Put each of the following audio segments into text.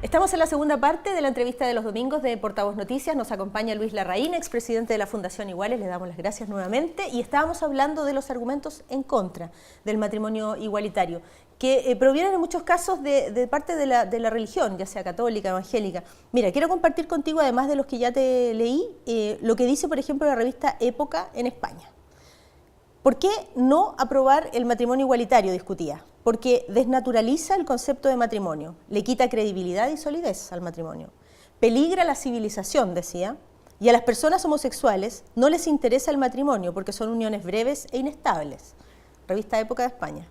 Estamos en la segunda parte de la entrevista de los domingos de Portavoz Noticias. Nos acompaña Luis Larraín, expresidente de la Fundación Iguales. Le damos las gracias nuevamente. Y estábamos hablando de los argumentos en contra del matrimonio igualitario, que provienen en muchos casos de parte de la religión, ya sea católica, evangélica. Mira, quiero compartir contigo, además de los que ya te leí, lo que dice, por ejemplo, la revista Época en España. ¿Por qué no aprobar el matrimonio igualitario?, discutía. Porque desnaturaliza el concepto de matrimonio, le quita credibilidad y solidez al matrimonio. Peligra la civilización, decía, y a las personas homosexuales no les interesa el matrimonio porque son uniones breves e inestables. Revista Época de España.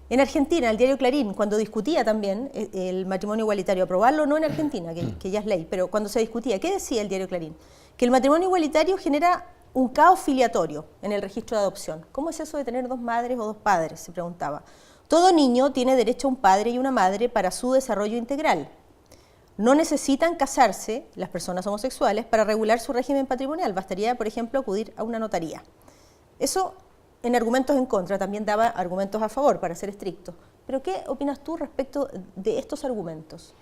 En Argentina, el diario Clarín, cuando discutía también el matrimonio igualitario, aprobarlo no en Argentina, que ya es ley, pero cuando se discutía, ¿qué decía el diario Clarín? Que el matrimonio igualitario genera un caos filiatorio en el registro de adopción. ¿Cómo es eso de tener dos madres o dos padres?, se preguntaba. Todo niño tiene derecho a un padre y una madre para su desarrollo integral. No necesitan casarse las personas homosexuales para regular su régimen patrimonial. Bastaría, por ejemplo, acudir a una notaría. Eso en argumentos en contra, también daba argumentos a favor, para ser estrictos. Pero ¿qué opinas tú respecto de estos argumentos?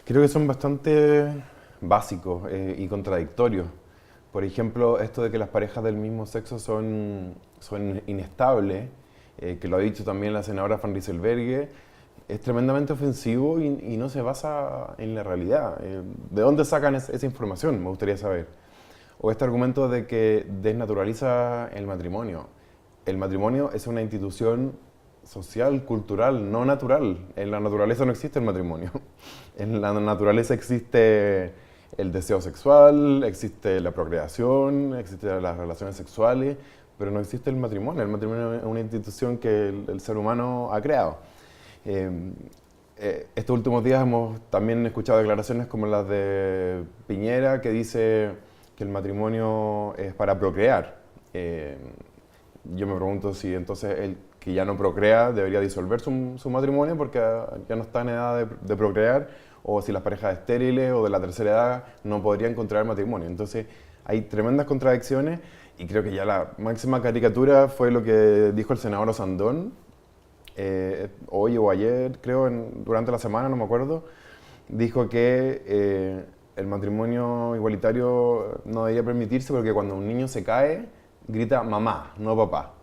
Creo que son bastante básicos y contradictorios. Por ejemplo, esto de que las parejas del mismo sexo son inestables, que lo ha dicho también la senadora Van Rieselberghe, es tremendamente ofensivo y no se basa en la realidad. ¿De dónde sacan esa información? Me gustaría saber. O este argumento de que desnaturaliza el matrimonio. El matrimonio es una institución social, cultural, no natural. En la naturaleza no existe el matrimonio. En la naturaleza existe el deseo sexual, existe la procreación, existen las relaciones sexuales, pero no existe el matrimonio. El matrimonio es una institución que el ser humano ha creado. Estos últimos días hemos también escuchado declaraciones como las de Piñera, que dice que el matrimonio es para procrear. Yo me pregunto si entonces el que ya no procrea debería disolver su matrimonio porque ya no está en edad de procrear, o si las parejas estériles o de la tercera edad no podrían contraer matrimonio. Entonces hay tremendas contradicciones. Y creo que ya la máxima caricatura fue lo que dijo el senador Osandón, hoy o ayer, creo, durante la semana, no me acuerdo. Dijo que el matrimonio igualitario no debería permitirse porque cuando un niño se cae, grita mamá, no papá.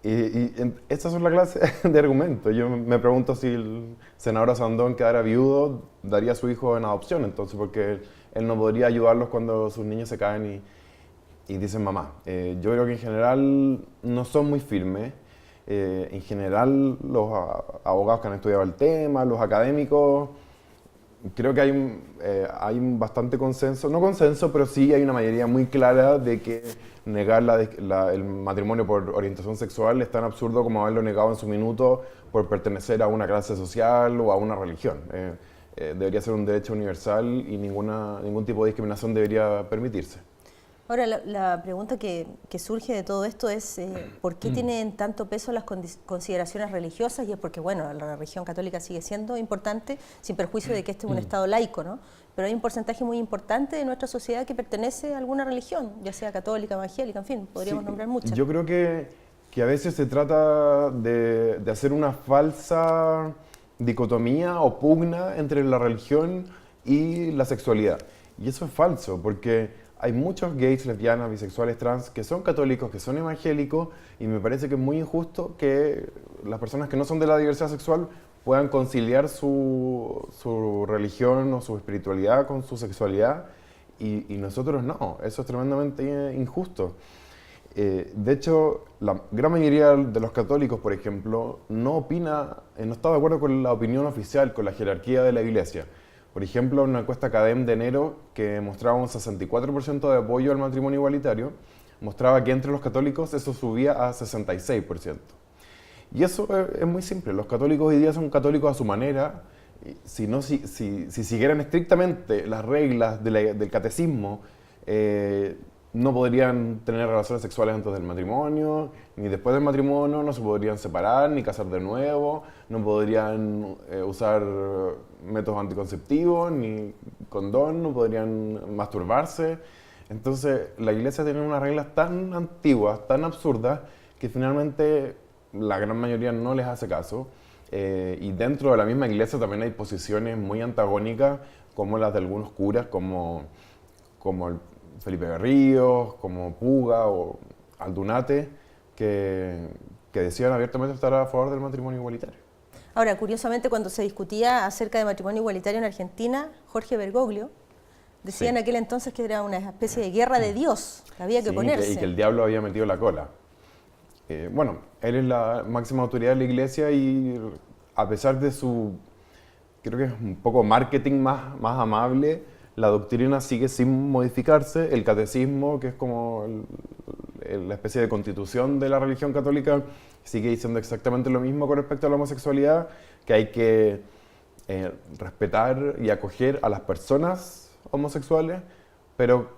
y estas son la clase de argumentos. Yo me pregunto si el senador Osandón quedara viudo, daría a su hijo en adopción, entonces, porque él no podría ayudarlos cuando sus niños se caen y dicen mamá. Yo creo que en general no son muy firmes. En general los abogados que han estudiado el tema, los académicos, creo que hay un bastante consenso, no consenso, pero sí hay una mayoría muy clara de que negar el matrimonio por orientación sexual es tan absurdo como haberlo negado en su minuto por pertenecer a una clase social o a una religión. Debería ser un derecho universal y ningún tipo de discriminación debería permitirse. Ahora, la pregunta que surge de todo esto es ¿por qué tienen tanto peso las consideraciones religiosas? Y es porque, bueno, la religión católica sigue siendo importante, sin perjuicio de que este es un Estado laico, ¿no? Pero hay un porcentaje muy importante de nuestra sociedad que pertenece a alguna religión, ya sea católica, evangélica, en fin, podríamos nombrar muchas. Yo creo que a veces se trata de hacer una falsa dicotomía o pugna entre la religión y la sexualidad. Y eso es falso, porque hay muchos gays, lesbianas, bisexuales, trans que son católicos, que son evangélicos, y me parece que es muy injusto que las personas que no son de la diversidad sexual puedan conciliar su religión o su espiritualidad con su sexualidad, y nosotros no. Eso es tremendamente injusto. De hecho, la gran mayoría de los católicos, por ejemplo, no está de acuerdo con la opinión oficial, con la jerarquía de la Iglesia. Por ejemplo, una encuesta CADEM de enero que mostraba un 64% de apoyo al matrimonio igualitario, mostraba que entre los católicos eso subía a 66%. Y eso es muy simple. Los católicos hoy día son católicos a su manera. Si siguieran estrictamente las reglas del catecismo, no podrían tener relaciones sexuales antes del matrimonio, ni después del matrimonio, no se podrían separar, ni casar de nuevo, no podrían usar métodos anticonceptivos, ni condón, no podrían masturbarse. Entonces, la Iglesia tiene unas reglas tan antiguas, tan absurdas, que finalmente la gran mayoría no les hace caso. Y dentro de la misma iglesia también hay posiciones muy antagónicas, como las de algunos curas, como el Felipe Berríos, como Puga o Aldunate, que decían abiertamente estar a favor del matrimonio igualitario. Ahora, curiosamente, cuando se discutía acerca de matrimonio igualitario en Argentina, Jorge Bergoglio decía en aquel entonces que era una especie de guerra de Dios, que había que ponerse. Y que el diablo había metido la cola. Bueno, él es la máxima autoridad de la iglesia y a pesar de su, creo que es un poco marketing más amable, la doctrina sigue sin modificarse. El catecismo, que es como la especie de constitución de la religión católica, sigue diciendo exactamente lo mismo con respecto a la homosexualidad, que hay que respetar y acoger a las personas homosexuales, pero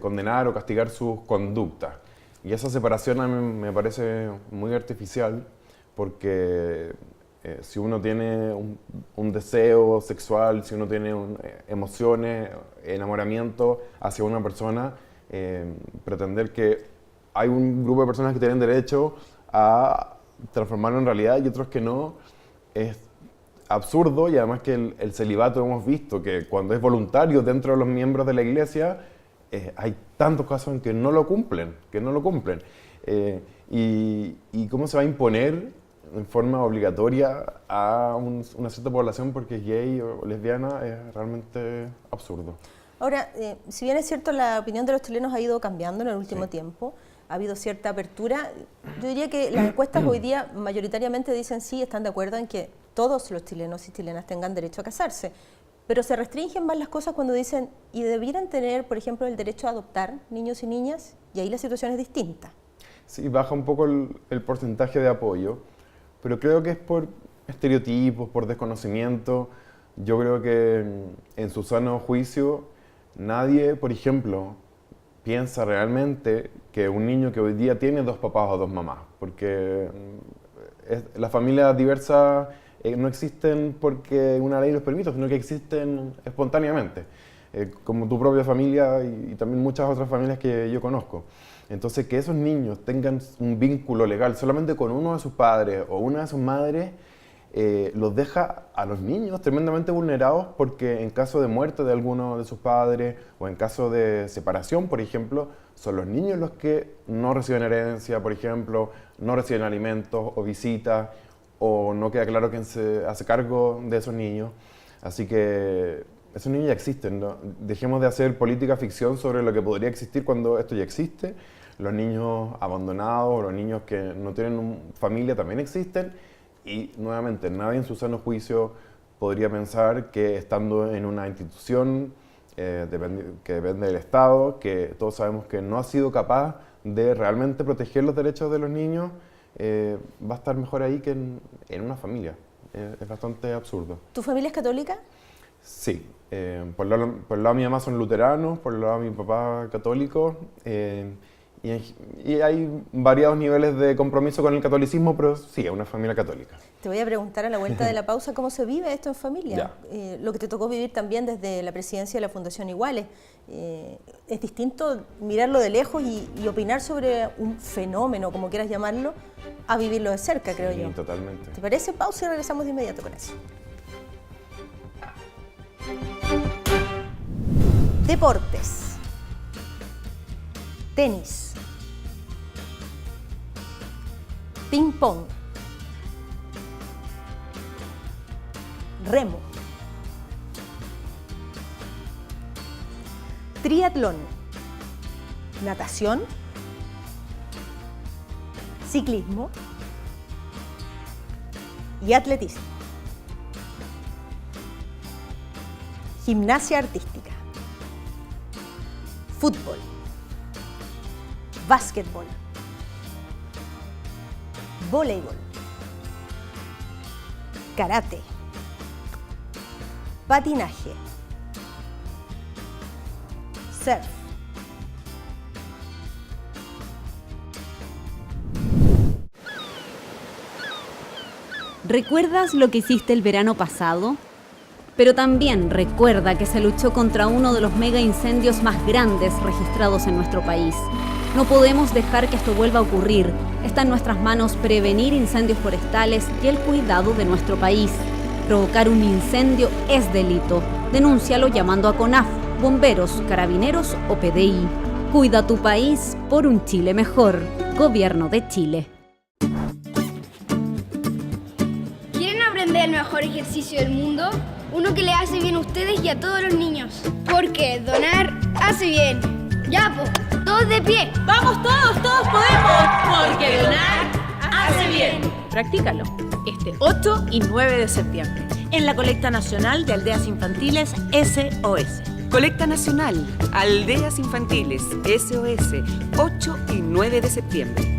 condenar o castigar sus conductas. Y esa separación a mí me parece muy artificial, porque si uno tiene un deseo sexual, si uno tiene emociones, enamoramiento hacia una persona, pretender que hay un grupo de personas que tienen derecho a transformarlo en realidad y otros que no, es absurdo. Y además que el celibato hemos visto que cuando es voluntario dentro de los miembros de la iglesia, hay tantos casos en que no lo cumplen, y cómo se va a imponer en forma obligatoria a una cierta población porque es gay o lesbiana es realmente absurdo. Ahora, si bien es cierto, la opinión de los chilenos ha ido cambiando en el último tiempo, ha habido cierta apertura, yo diría que las encuestas hoy día mayoritariamente dicen sí, están de acuerdo en que todos los chilenos y chilenas tengan derecho a casarse, pero se restringen más las cosas cuando dicen y debieran tener, por ejemplo, el derecho a adoptar niños y niñas, y ahí la situación es distinta. Sí, baja un poco el porcentaje de apoyo, pero creo que es por estereotipos, por desconocimiento. Yo creo que en su sano juicio nadie, por ejemplo, piensa realmente que un niño que hoy día tiene dos papás o dos mamás, porque las familias diversas no existen porque una ley los permite, sino que existen espontáneamente, como tu propia familia y también muchas otras familias que yo conozco. Entonces, que esos niños tengan un vínculo legal solamente con uno de sus padres o una de sus madres, los deja a los niños tremendamente vulnerados, porque en caso de muerte de alguno de sus padres o en caso de separación, por ejemplo, son los niños los que no reciben herencia, por ejemplo, no reciben alimentos o visitas, o no queda claro quién se hace cargo de esos niños. Así que esos niños ya existen, ¿no? Dejemos de hacer política ficción sobre lo que podría existir cuando esto ya existe. Los niños abandonados, los niños que no tienen familia también existen. Y nuevamente, nadie en su sano juicio podría pensar que estando en una institución que depende del Estado, que todos sabemos que no ha sido capaz de realmente proteger los derechos de los niños, va a estar mejor ahí que en una familia. Es bastante absurdo. ¿Tu familia es católica? Sí. Por el lado de mi mamá son luteranos, por el lado de mi papá católico. Y hay variados niveles de compromiso con el catolicismo, pero sí, es una familia católica. Te voy a preguntar a la vuelta de la pausa cómo se vive esto en familia. Lo que te tocó vivir también desde la presidencia de la Fundación Iguales. Es distinto mirarlo de lejos y opinar sobre un fenómeno, como quieras llamarlo, a vivirlo de cerca, creo yo. Sí, totalmente. ¿Te parece? Pausa y regresamos de inmediato con eso. Deportes. Tenis. Ping pong. Remo. Triatlón. Natación. Ciclismo. Y atletismo. Gimnasia artística. Fútbol. Básquetbol. Voleibol. Karate. Patinaje. Surf. ¿Recuerdas lo que hiciste el verano pasado? Pero también recuerda que se luchó contra uno de los mega incendios más grandes registrados en nuestro país. No podemos dejar que esto vuelva a ocurrir. Está en nuestras manos prevenir incendios forestales y el cuidado de nuestro país. Provocar un incendio es delito. Denúncialo llamando a CONAF, bomberos, carabineros o PDI. Cuida tu país por un Chile mejor. Gobierno de Chile. ¿Quieren aprender el mejor ejercicio del mundo? Uno que le hace bien a ustedes y a todos los niños. Porque donar hace bien. ¡Ya, po! ¡Todos de pie! ¡Vamos todos, todos podemos! Porque donar hace bien. Practícalo este 8 y 9 de septiembre en la colecta nacional de aldeas infantiles SOS. Colecta Nacional, Aldeas Infantiles SOS, 8 y 9 de septiembre.